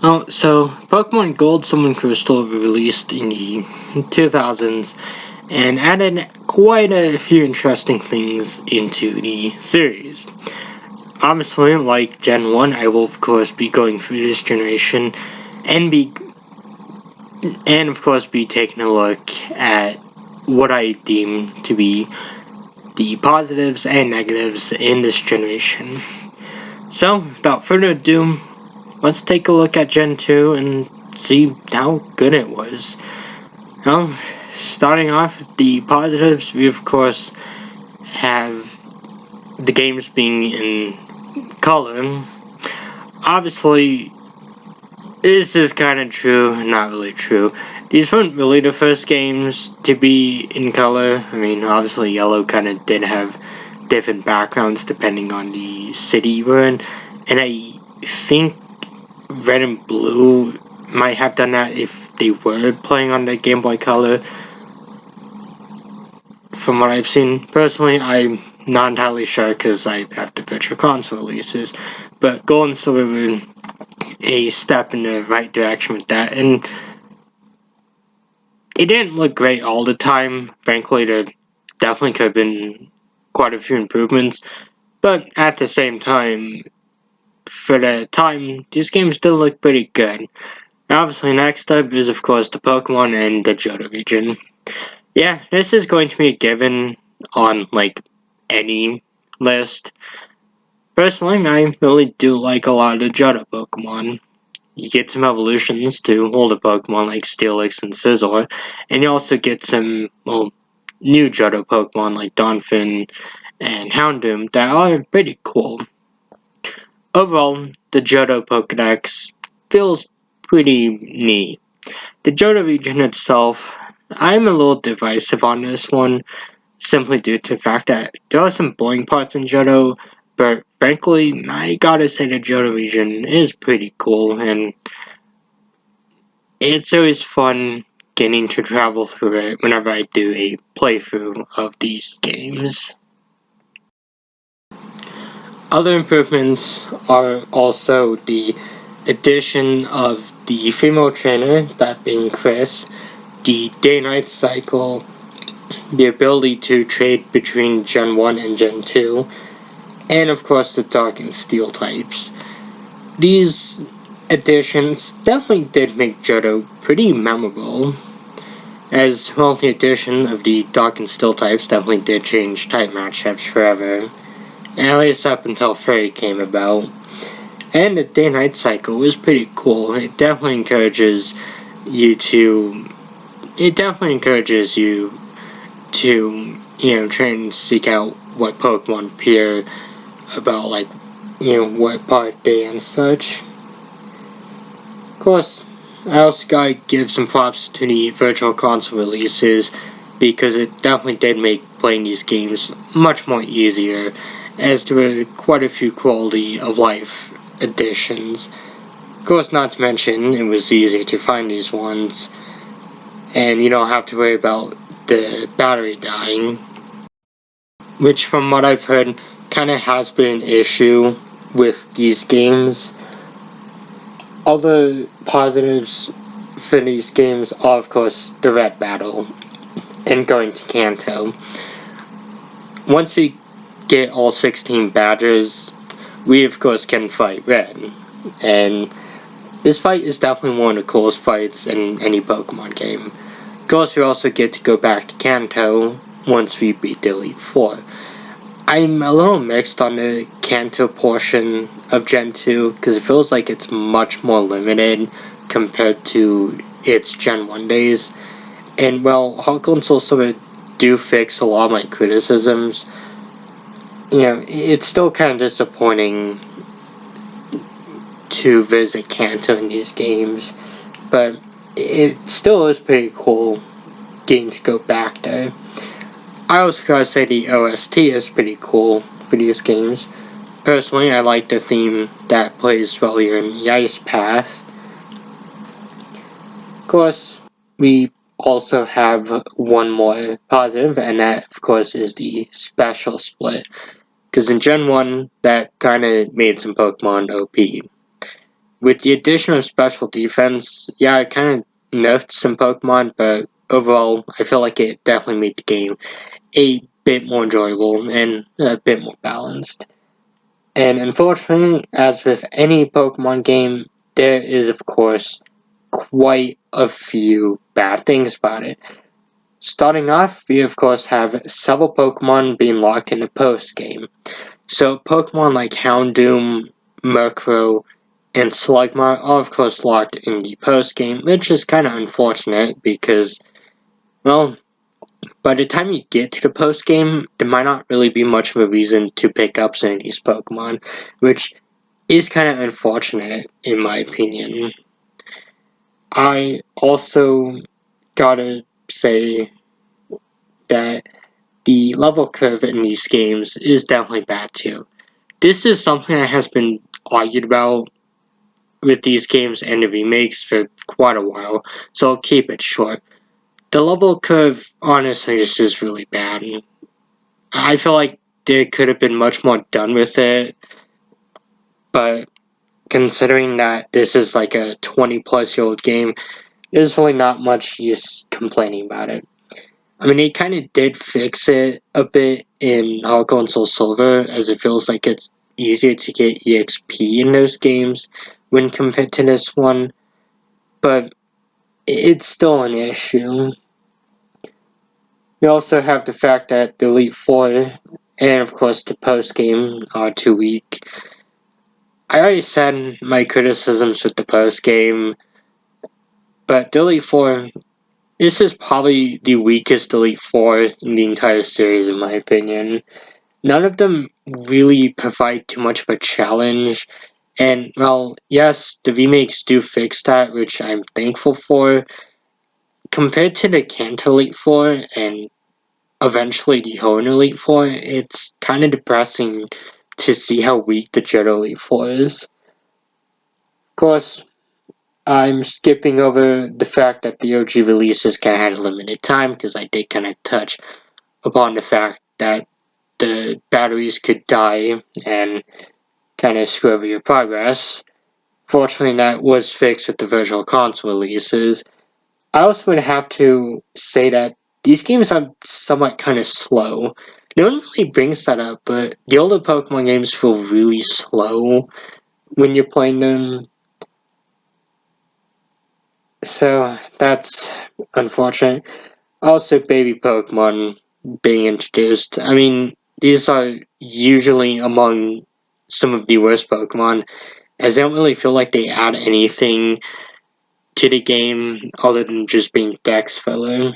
Oh, so Pokemon Gold, Silver, and Crystal were released in the 2000s and added quite a few interesting things into the series. Obviously, like Gen 1, I will of course be going through this generation and of course be taking a look at what I deem to be the positives and negatives in this generation. So, without further ado, let's take a look at Gen 2 and see how good it was. Well, starting off with the positives, we of course have the games being in color. Obviously, this is kind of true, not really true. These weren't really the first games to be in color. I mean, obviously, Yellow kind of did have different backgrounds depending on the city you were in, and I think Red and Blue might have done that if they were playing on the Game Boy Color. From what I've seen, personally, I'm not entirely sure because I have the Virtual Console releases, but Gold and Silver were a step in the right direction with that, and it didn't look great all the time. Frankly, there definitely could have been quite a few improvements, but at the same time, for the time, these games still look pretty good. Obviously, next up is, of course, the Pokemon and the Johto region. Yeah, this is going to be a given on, like, any list. Personally, I really do like a lot of the Johto Pokemon. You get some evolutions to older Pokemon like Steelix and Scizor, and you also get some, well, new Johto Pokemon like Donphin and Houndoom that are pretty cool. Overall, the Johto Pokedex feels pretty neat. The Johto region itself, I'm a little divisive on this one, simply due to the fact that there are some boring parts in Johto, but frankly, I gotta say the Johto region is pretty cool, and it's always fun getting to travel through it whenever I do a playthrough of these games. Other improvements are also the addition of the female trainer, that being Chris, the day-night cycle, the ability to trade between Gen 1 and Gen 2, and of course the Dark and Steel types. These additions definitely did make Johto pretty memorable, as well the addition of the Dark and Steel types definitely did change type matchups forever, at least up until Fairy came about. And the day-night cycle was pretty cool. It definitely encourages you to try and seek out what Pokemon appear about, like, what part of day and such. Of course, I also gotta give some props to the Virtual Console releases, because it definitely did make playing these games much more easier, as there were quite a few quality of life additions. Of course, not to mention, it was easy to find these ones, and you don't have to worry about the battery dying, which from what I've heard kinda has been an issue with these games. Other positives for these games are, of course, the red battle and going to Kanto. Once we get all 16 badges, we of course can fight Red, and this fight is definitely one of the coolest fights in any Pokemon game. Of course, we also get to go back to Kanto once we beat the Elite Four. I'm a little mixed on the Kanto portion of Gen 2, because it feels like it's much more limited compared to its Gen 1 days. And while Hako and Soul Silver do fix a lot of my criticisms, it's still kind of disappointing to visit Kanto in these games, but it still is pretty cool getting to go back there. I also gotta say the OST is pretty cool for these games. Personally, I like the theme that plays while you're in the Ice Path. Of course, we also have one more positive, and that, of course, is the special split. Because in Gen 1, that kind of made some Pokemon OP. with the addition of special defense, yeah, it kind of nerfed some Pokemon, but overall, I feel like it definitely made the game a bit more enjoyable and a bit more balanced. And unfortunately, as with any Pokemon game, there is, of course, quite a few bad things about it. Starting off, we of course have several Pokemon being locked in the post-game. So Pokemon like Houndoom, Murkrow, and Slugma are of course locked in the post-game, which is kind of unfortunate because, well, by the time you get to the post-game, there might not really be much of a reason to pick up some of these Pokemon, which is kind of unfortunate in my opinion. I also gotta say that the level curve in these games is definitely bad too. This is something that has been argued about with these games and the remakes for quite a while, so I'll keep it short. The level curve, honestly, is just really bad. I feel like there could have been much more done with it, but considering that this is like a 20-plus-year-old game, there's really not much use complaining about it. I mean, they kind of did fix it a bit in Heart Gold and Soul Silver, as it feels like it's easier to get EXP in those games when compared to this one, but it's still an issue. We also have the fact that the Elite Four and, of course, the post game are too weak. I already said my criticisms with the post game, but the Elite Four, this is probably the weakest Elite Four in the entire series, in my opinion. None of them really provide too much of a challenge. And, well, yes, the remakes do fix that, which I'm thankful for. Compared to the Kanto Elite Four and eventually the Hoenn Elite Four, it's kind of depressing to see how weak the Johto Elite Four is. Of course, I'm skipping over the fact that the OG releases kind of had a limited time because I did kind of touch upon the fact that the batteries could die and kind of screw over your progress. Fortunately, that was fixed with the Virtual Console releases. I also would have to say that these games are somewhat kind of slow. No one really brings that up, but the older Pokemon games feel really slow when you're playing them. So that's unfortunate. Also, baby Pokemon being introduced. I mean, these are usually among some of the worst Pokemon, as I don't really feel like they add anything to the game other than just being dex filler.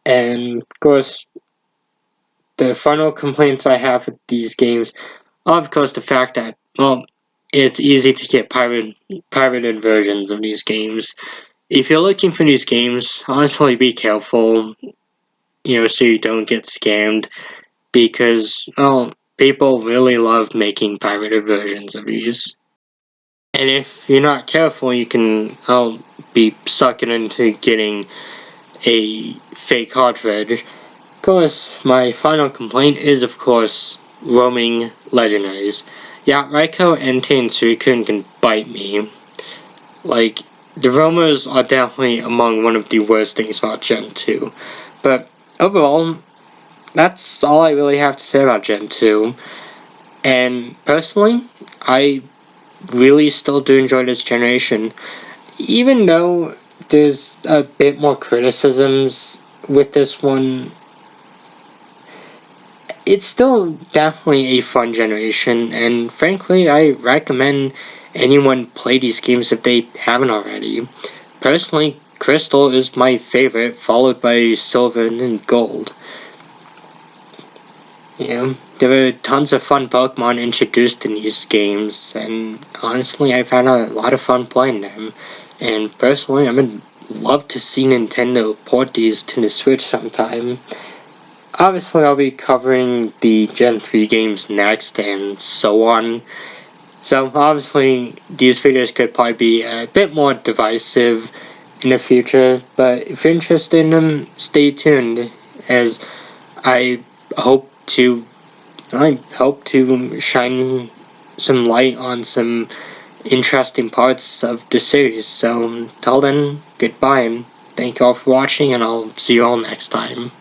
And of course, the final complaints I have with these games are, of course, the fact that, well, it's easy to get pirated versions of these games. If you're looking for these games, honestly, be careful, so you don't get scammed, because, well, people really love making pirated versions of these. And if you're not careful, you can, be sucking into getting a fake cartridge. Of course, my final complaint is, of course, roaming legendaries. Yeah, Raikou, Entei, and Suicune can bite me. Like, the roamers are definitely among one of the worst things about Gen 2. But overall, that's all I really have to say about Gen 2. And personally, I really still do enjoy this generation. Even though there's a bit more criticisms with this one, it's still definitely a fun generation, and frankly, I recommend anyone play these games if they haven't already. Personally, Crystal is my favorite, followed by Silver and Gold. There were tons of fun Pokemon introduced in these games, and honestly, I've had a lot of fun playing them. And personally, I would love to see Nintendo port these to the Switch sometime. Obviously, I'll be covering the Gen 3 games next, and so on. So, obviously, these videos could probably be a bit more divisive in the future, but if you're interested in them, stay tuned, as I hope to shine some light on some interesting parts of the series. So, till then, goodbye. Thank you all for watching, and I'll see you all next time.